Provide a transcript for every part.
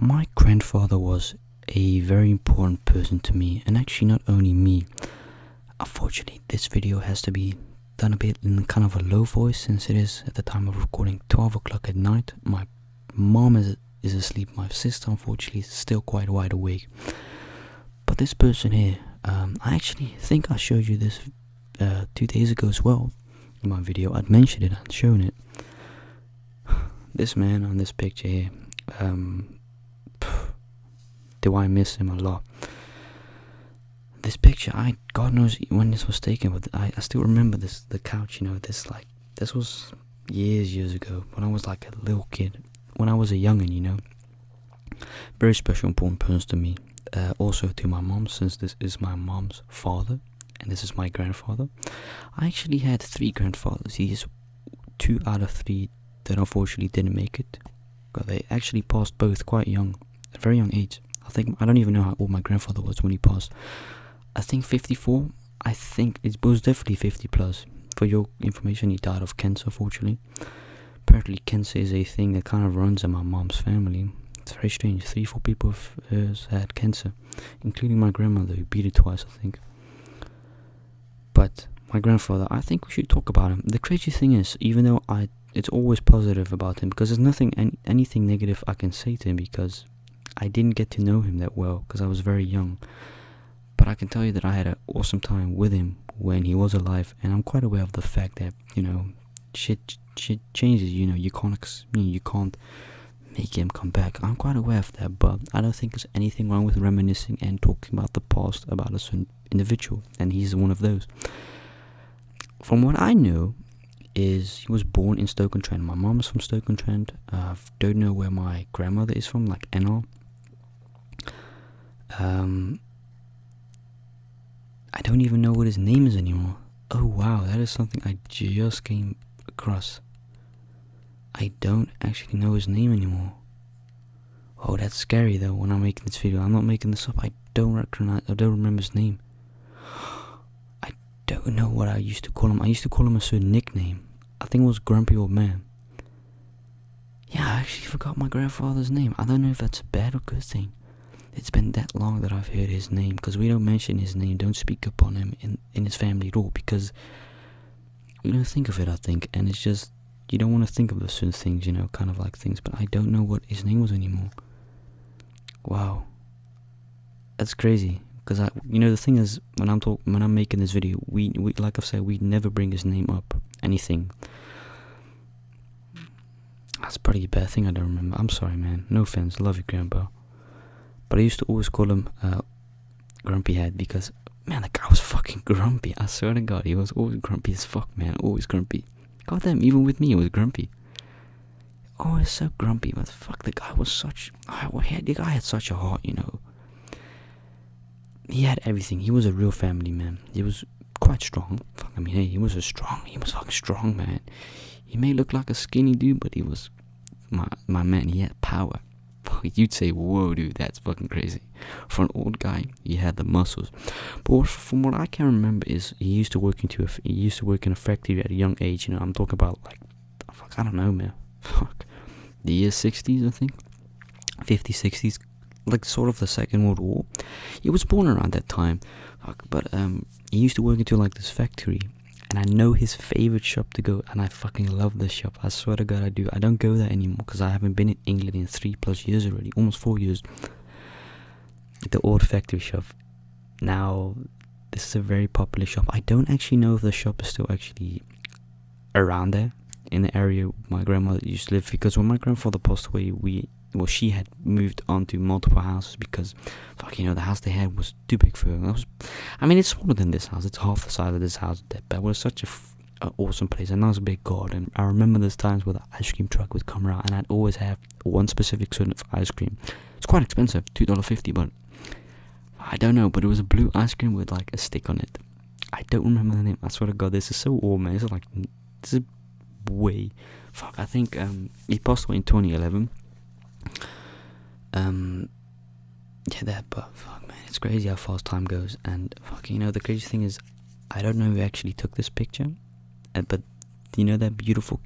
My grandfather was a very important person to me, and actually not only me. Unfortunately, this video has to be done a bit in kind of a low voice since it is at the time of recording 12 o'clock at night. My mom is asleep. My sister, unfortunately, is still quite wide awake. But this person here, I actually think I showed you this 2 days ago as well in my video. I'd mentioned it and shown it. This man on this picture here, do I miss him a lot. This picture, God knows when this was taken, but I still remember the couch, this was years ago, when I was like a little kid, when I was a youngin, very special, important person to me. Also to my mom, since this is my mom's father, and this is my grandfather. I actually had 3 grandfathers. He's 2 out of 3 that unfortunately didn't make it, but they actually passed both quite young, at a very young age. I don't even know how old my grandfather was when he passed. I think 54. I think it was definitely 50 plus. For your information, he died of cancer, unfortunately. Apparently, cancer is a thing that kind of runs in my mom's family. It's very strange. 3-4 people of hers had cancer, including my grandmother, who beat it twice, I think. But my grandfather, I think we should talk about him. The crazy thing is, even though it's always positive about him, because there's anything negative I can say to him, because I didn't get to know him that well because I was very young. But I can tell you that I had an awesome time with him when he was alive, and I'm quite aware of the fact that shit changes. You can't make him come back. I'm quite aware of that, but I don't think there's anything wrong with reminiscing and talking about the past about a certain individual, and he's one of those. From what I know, is he was born in Stoke-on-Trent. My mom's from Stoke-on-Trent. Don't know where my grandmother is from, like Enna. I don't even know what his name is anymore. Oh wow, that is something I just came across. I don't actually know his name anymore. Oh, that's scary though. When I'm making this video, I'm not making this up. I don't remember his name. I don't know what I used to call him. I used to call him a certain nickname. I think it was Grumpy Old Man. Yeah, I actually forgot my grandfather's name. I don't know if that's a bad or good thing. It's been that long that I've heard his name, because we don't mention his name, don't speak up on him in his family at all, because we don't think of it, I think, and it's just, you don't want to think of those certain things, kind of like things, but I don't know what his name was anymore. Wow. That's crazy, because the thing is, when I'm making this video, we like I've said, we never bring his name up, anything. That's probably a bad thing I don't remember. I'm sorry, man. No offense. Love you, Grandpa. But I used to always call him Grumpy Head, because, man, the guy was fucking grumpy. I swear to God, he was always grumpy as fuck, man. Always grumpy. God damn, even with me, he was grumpy. Always so grumpy, but fuck, the guy was the guy had such a heart, He had everything. He was a real family man. He was quite strong. Fuck, I mean, hey, he was fucking strong, man. He may look like a skinny dude, but he was, my man, he had power. You'd say, whoa, dude, that's fucking crazy. For an old guy, he had the muscles. But from what I can remember is he used to work in a factory at a young age. I'm talking about, like, I don't know, man. The year 60s, I think. 50s, 60s, like sort of the Second World War. He was born around that time. But he used to work into like this factory. And I know his favorite shop to go, and I fucking love this shop. I swear to God, I do. I don't go there anymore because I haven't been in England in 3+ years already, almost 4 years. The old factory shop. Now, this is a very popular shop. I don't actually know if the shop is still actually around there in the area my grandmother used to live, because when my grandfather passed away, she had moved on to multiple houses because, the house they had was too big for her. It's smaller than this house. It's half the size of this house. But it was such an awesome place, and that was a big garden. I remember those times where the ice cream truck would come around, and I'd always have one specific sort of ice cream. It's quite expensive, $2.50, but I don't know. But it was a blue ice cream with like a stick on it. I don't remember the name. I swear to God, this is so old, man. This is way. I think he passed away in 2011. But fuck, man, it's crazy how fast time goes. And the crazy thing is, I don't know who actually took this picture, but that beautiful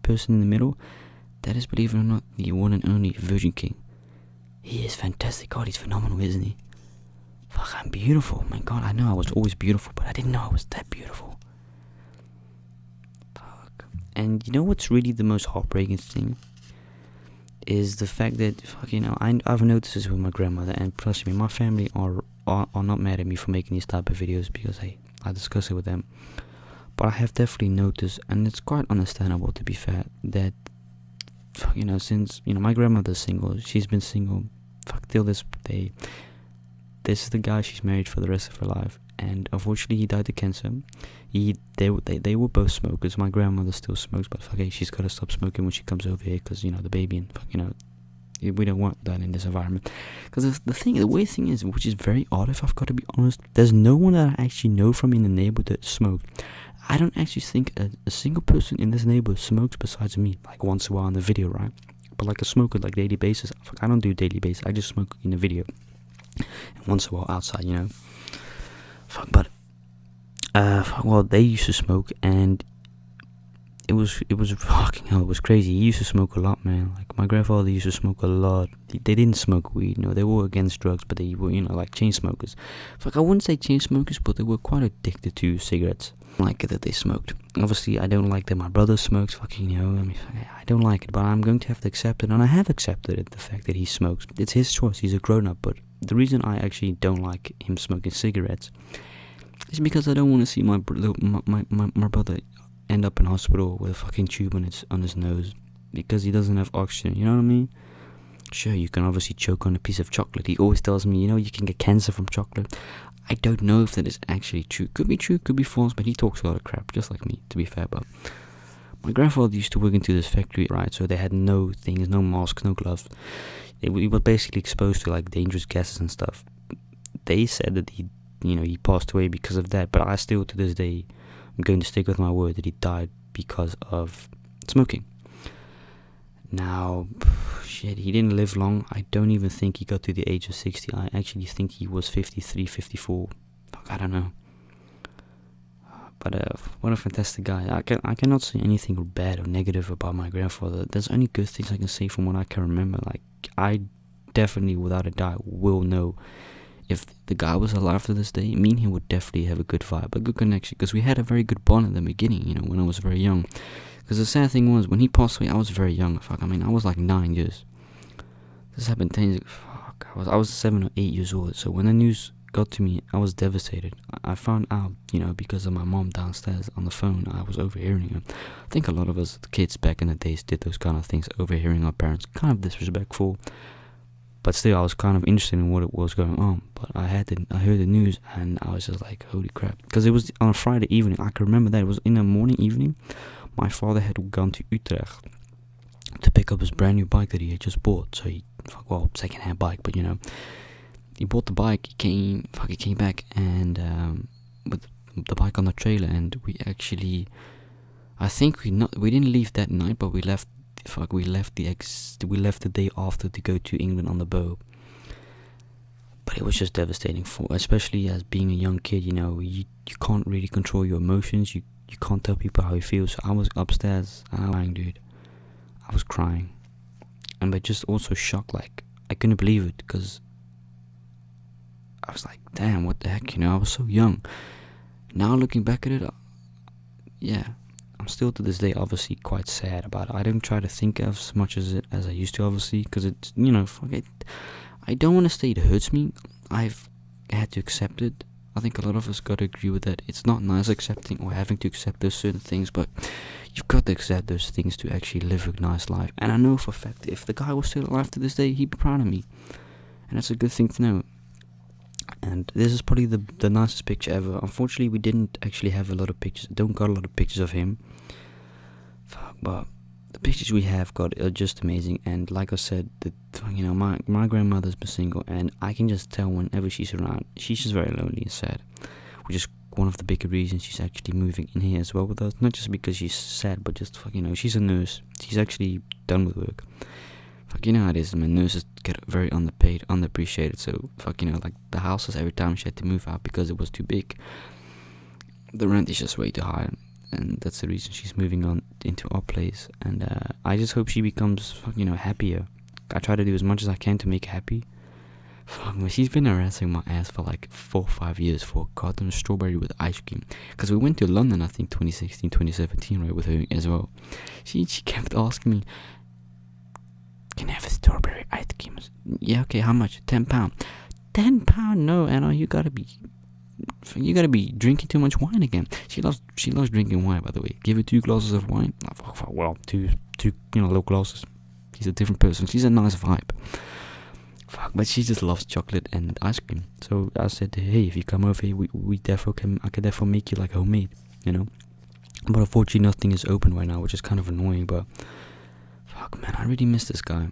person in the middle, that is, believe it or not, the one and only Virgin King. He is fantastic. God, he's phenomenal, isn't he? Fuck, I'm beautiful. My God, I know I was always beautiful, but I didn't know I was that beautiful. Fuck. And you know what's really the most heartbreaking thing? Is the fact that, fuck, I've noticed this with my grandmother, and trust me, my family are not mad at me for making these type of videos, because, hey, I discuss it with them. But I have definitely noticed, and it's quite understandable, to be fair, that, fuck, since, my grandmother's single, she's been single, fuck, till this day. This is the guy she's married for the rest of her life, and unfortunately he died of cancer. They were both smokers. My grandmother still smokes, but fuck, she's gotta stop smoking when she comes over here, because the baby, and fuck, we don't want that in this environment. Because the weird thing is, which is very odd, if I've got to be honest, there's no one that I actually know from in the neighborhood that smoked. I don't actually think a single person in this neighborhood smokes besides me, like once in a while in the video, right? But like a smoker, like daily basis, fuck, I don't do daily basis. I just smoke in the video, and once in a while outside, Fuck, but well, they used to smoke, and it was fucking hell. It was crazy. He used to smoke a lot, man. Like, my grandfather used to smoke a lot. They didn't smoke weed, they were against drugs, but they were, like chain smokers. Fuck, I wouldn't say chain smokers, but they were quite addicted to cigarettes. Like it that they smoked. Obviously, I don't like that my brother smokes. Fucking, I don't like it, but I'm going to have to accept it, and I have accepted it. The fact that he smokes, it's his choice. He's a grown up. But the reason I actually don't like him smoking cigarettes is because I don't want to see my brother end up in hospital with a fucking tube on his nose because he doesn't have oxygen. You know what I mean? Sure, you can obviously choke on a piece of chocolate. He always tells me, you can get cancer from chocolate. I don't know if that is actually true. Could be true, could be false, but he talks a lot of crap, just like me, to be fair. But my grandfather used to work into this factory, right? So they had no things, no masks, no gloves. He was basically exposed to like dangerous gases and stuff. They said that he passed away because of that, but I still, to this day, I'm going to stick with my word that he died because of smoking. Now, shit, he didn't live long. I don't even think he got to the age of 60. I actually think he was 53, 54. Fuck, I don't know. But what a fantastic guy. I cannot say anything bad or negative about my grandfather. There's only good things I can say from what I can remember. Like, I definitely, without a doubt, will know if the guy was alive to this day. Me and him would definitely have a good vibe, a good connection, because we had a very good bond in the beginning, when I was very young. Because the sad thing was, when he passed away, I was very young. Fuck, I was like 9 years. This happened 10 years ago. Fuck, I was 7 or 8 years old. So when the news got to me, I was devastated. I found out, because of my mom downstairs on the phone. I was overhearing her. I think a lot of us, the kids back in the days, did those kind of things, overhearing our parents. Kind of disrespectful. But still, I was kind of interested in what was going on. But I heard the news, and I was just like, holy crap. Because it was on a Friday evening. I can remember that. It was in the morning evening. My father had gone to Utrecht to pick up his brand new bike that he had just bought. So second-hand bike, but he bought the bike. He came back and with the bike on the trailer, and we actually, I think we didn't leave that night, but we left. We left the day after to go to England on the boat. But it was just devastating especially as being a young kid. You can't really control your emotions. You can't tell people how you feel. So I was upstairs and I was crying, dude. I was crying, and but just also shocked. Like, I couldn't believe it, because I was like, damn, what the heck, I was so young. Now looking back at it, yeah, I'm still to this day obviously quite sad about it. I don't try to think as much as I used to, obviously, because it's, fuck it. I don't want to say it hurts me. I've had to accept it. I think a lot of us got to agree with that. It's not nice accepting or having to accept those certain things, but you've got to accept those things to actually live a nice life. And I know for a fact, if the guy was still alive to this day, he'd be proud of me. And that's a good thing to know. And this is probably the nicest picture ever. Unfortunately, we didn't actually have a lot of pictures. Don't got a lot of pictures of him. Fuck, but the pictures we have got are just amazing. And like I said, my grandmother's been single, and I can just tell whenever she's around, she's just very lonely and sad, which is one of the bigger reasons she's actually moving in here as well with us. Not just because she's sad, but just she's a nurse. She's actually done with work. Fuck, how it is, man. Nurses get very underpaid, underappreciated. So like the houses, every time she had to move out because it was too big, the rent is just way too high. And that's the reason she's moving on into our place. And I just hope she becomes happier. I try to do as much as I can to make her happy. Fuck man, she's been harassing my ass for like 4 or 5 years for a goddamn strawberry with ice cream. Because we went to London, I think 2016, 2017, right, with her as well. She kept asking me, can I have a strawberry ice cream? Yeah, okay, how much? £10. £10? No, Anna, you gotta be drinking too much wine again. She loves drinking wine, by the way. Give her 2 glasses of wine. Well, two little glasses. She's a different person. She's a nice vibe. Fuck, but she just loves chocolate and ice cream. So I said, hey, if you come over here, we definitely I could definitely make you like homemade, you know. But unfortunately, nothing is open right now, which is kind of annoying. But fuck, man, I really miss this guy.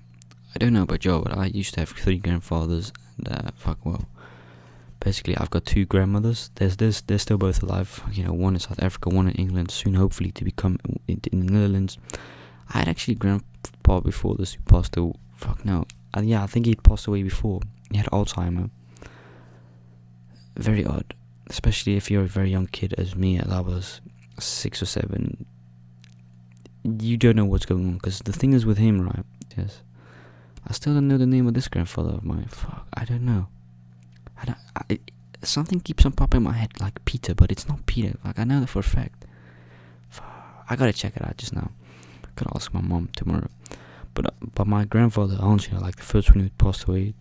I don't know about Joe, but I used to have 3 grandfathers, and basically I've got 2 grandmothers. They're still both alive. You know, one in South Africa, one in England. Soon, hopefully, to become in the Netherlands. I had actually a grandpa before this who passed away. Fuck no. Yeah, I think he'd passed away before. He had Alzheimer. Very odd, especially if you're a very young kid as me, as I was 6 or 7. You don't know what's going on, because the thing is with him, right? Yes, I still don't know the name of this grandfather of mine. Fuck, I don't know. Something keeps on popping in my head like Peter, but it's not Peter. Like, I know that for a fact. Fuck, I gotta check it out just now. Gotta ask my mom tomorrow. But my grandfather, Angela, like the first one who passed away,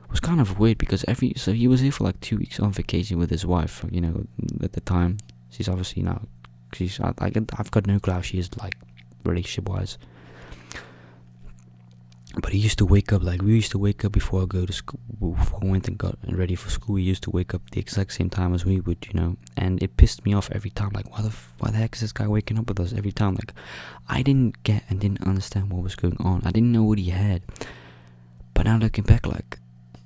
was kind of weird because so he was here for like 2 weeks on vacation with his wife. You know, at the time, she's obviously now, I've got no clue how she is like relationship wise. But he used to wake up, like we used to wake up before I go to school, before I went and got ready for school. He used to wake up the exact same time as we would, you know, and it pissed me off every time. Like, why the heck is this guy waking up with us every time? Like, I didn't get and didn't understand what was going on. I didn't know what he had. But now looking back, like,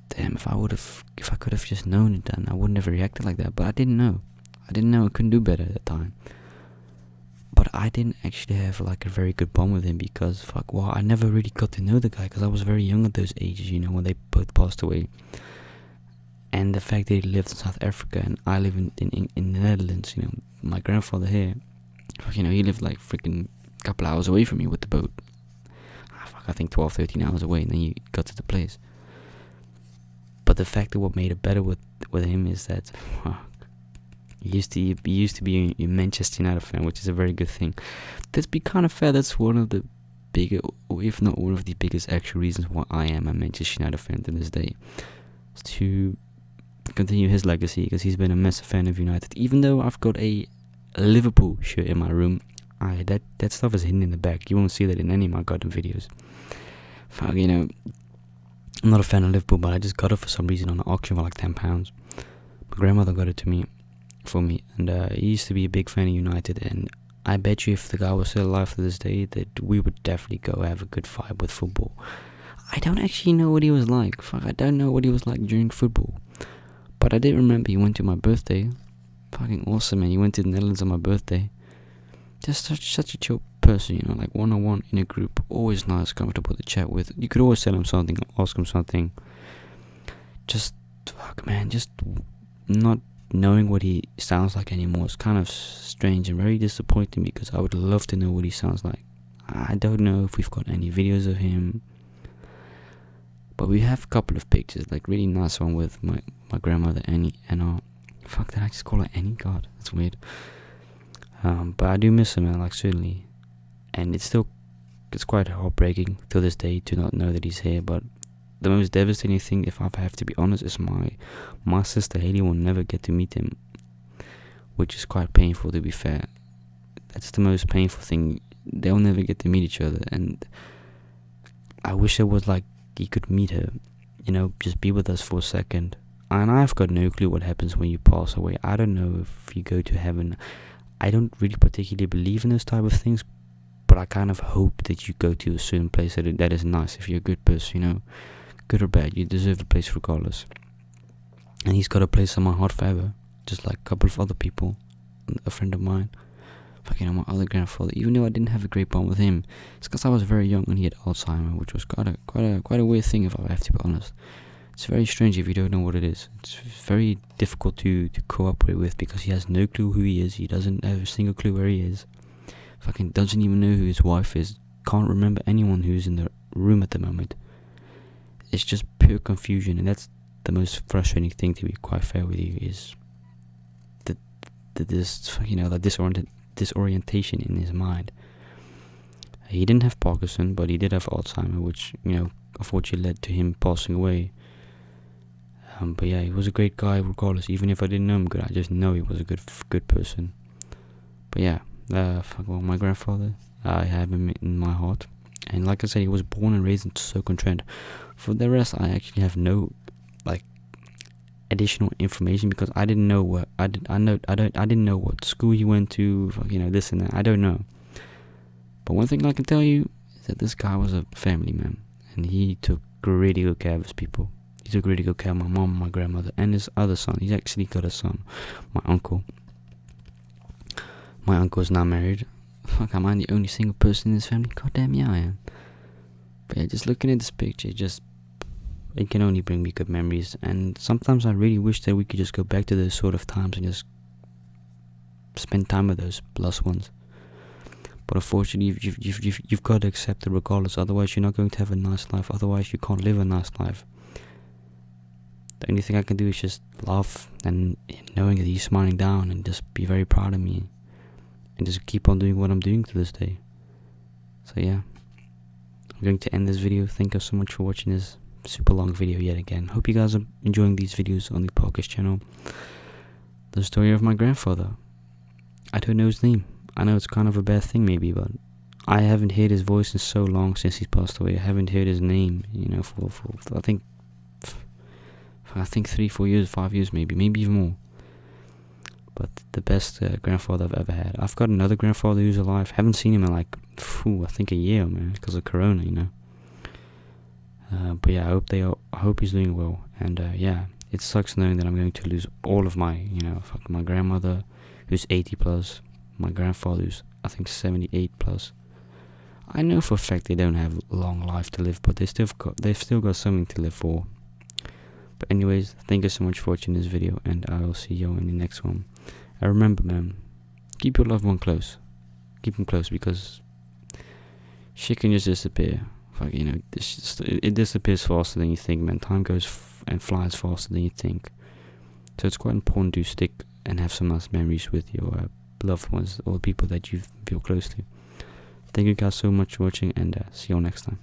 damn, if I could have just known it then, I wouldn't have reacted like that. But I didn't know. I couldn't do better at the time. But I didn't actually have like a very good bond with him because I never really got to know the guy because I was very young at those ages, you know, when they both passed away. And the fact that he lived in South Africa and I live in the Netherlands, you know, my grandfather here, you know, he lived like freaking a couple hours away from me with the boat. I think 12, 13 hours away, and then you got to the place. But the fact that what made it better with him is that he used to be a Manchester United fan, which is a very good thing. Let's be kind of fair, that's one of the bigger, or if not one of the biggest actual reasons why I am a Manchester United fan to this day. Is to continue his legacy, because he's been a massive fan of United. Even though I've got a Liverpool shirt in my room, that stuff is hidden in the back. You won't see that in any of my goddamn videos. You know, I'm not a fan of Liverpool, but I just got it for some reason on an auction for like £10. My grandmother got it for me, and he used to be a big fan of United, and I bet you if the guy was still alive to this day, that we would definitely go have a good vibe with football. I don't actually know what he was like. I don't know what he was like during football, but I did remember he went to my birthday. Fucking awesome, man. He went to the Netherlands on my birthday. Just such a chill person, you know, like one-on-one in a group. Always nice, comfortable to chat with. You could always tell him something, ask him something. Just not knowing what he sounds like anymore is kind of strange and very disappointing, because I would love to know what he sounds like. I don't know if we've got any videos of him, but we have a couple of pictures, like really nice one with my grandmother Annie, and did I just call her Annie? God, that's weird. But I do miss him, man, like, certainly. And it's quite heartbreaking to this day to not know that he's here. But the most devastating thing, if I have to be honest, is my sister Haley will never get to meet him, which is quite painful, to be fair. That's the most painful thing. They'll never get to meet each other, and I wish it was like he could meet her, you know, just be with us for a second. And I've got no clue what happens when you pass away. I don't know if you go to heaven. I don't really particularly believe in those type of things, but I kind of hope that you go to a certain place that is nice. If you're a good person, you know, good or bad, you deserve a place regardless. And he's got a place in my heart forever, just like a couple of other people. A friend of mine, my other grandfather. Even though I didn't have a great bond with him, it's because I was very young and he had Alzheimer, which was quite a weird thing, if I have to be honest. It's very strange if you don't know what it is. It's very difficult to cooperate with, because he has no clue who he is. He doesn't have a single clue where he is. Doesn't even know who his wife is. Can't remember anyone who's in the room at the moment. it's just pure confusion, and that's the most frustrating thing, to be quite fair with you, is this, the disorientation in his mind. He didn't have Parkinson, but he did have Alzheimer, which, unfortunately led to him passing away. But yeah, he was a great guy regardless. Even if I didn't know him good, I just know he was a good person. But yeah, my grandfather, I have him in my heart. And like I said, he was born and raised in Stoke-on-Trent. For the rest, I actually have no additional information, because I didn't know what I didn't know what school he went to, this and that. I don't know. But one thing I can tell you is that this guy was a family man, and he took really good care of his people. He took really good care of my mom, my grandmother, and his other son. He's actually got a son, my uncle. My uncle is now married. Fuck, am I the only single person in this family? God damn, yeah, I am. But yeah, just looking at this picture, it can only bring me good memories. And sometimes I really wish that we could just go back to those sort of times and just spend time with those loved ones. But unfortunately, you've got to accept it regardless. Otherwise, you're not going to have a nice life. Otherwise, you can't live a nice life. The only thing I can do is just laugh, and knowing that he's smiling down, and just be very proud of me, and just keep on doing what I'm doing to this day. So yeah, I'm going to end this video. Thank you so much for watching this super long video yet again. Hope you guys are enjoying these videos on the podcast channel. The story of my grandfather. I don't know his name. I know it's kind of a bad thing maybe, but I haven't heard his voice in so long since he's passed away. I haven't heard his name, for I think 3-4 years, 5 years maybe even more. But the best grandfather I've ever had. I've got another grandfather who's alive. Haven't seen him in I think a year, man, because of Corona, But yeah, I hope he's doing well. And yeah, it sucks knowing that I'm going to lose all of my, my grandmother, who's 80 plus, my grandfather, who's I think 78 plus. I know for a fact they don't have a long life to live, but they've still got something to live for. But anyways, thank you so much for watching this video, and I will see you in the next one. And remember, man, keep your loved one close. Keep him close, because shit can just disappear. It disappears faster than you think, man. Time goes and flies faster than you think. So it's quite important to stick and have some nice memories with your loved ones, or people that you feel close to. Thank you guys so much for watching, and see you all next time.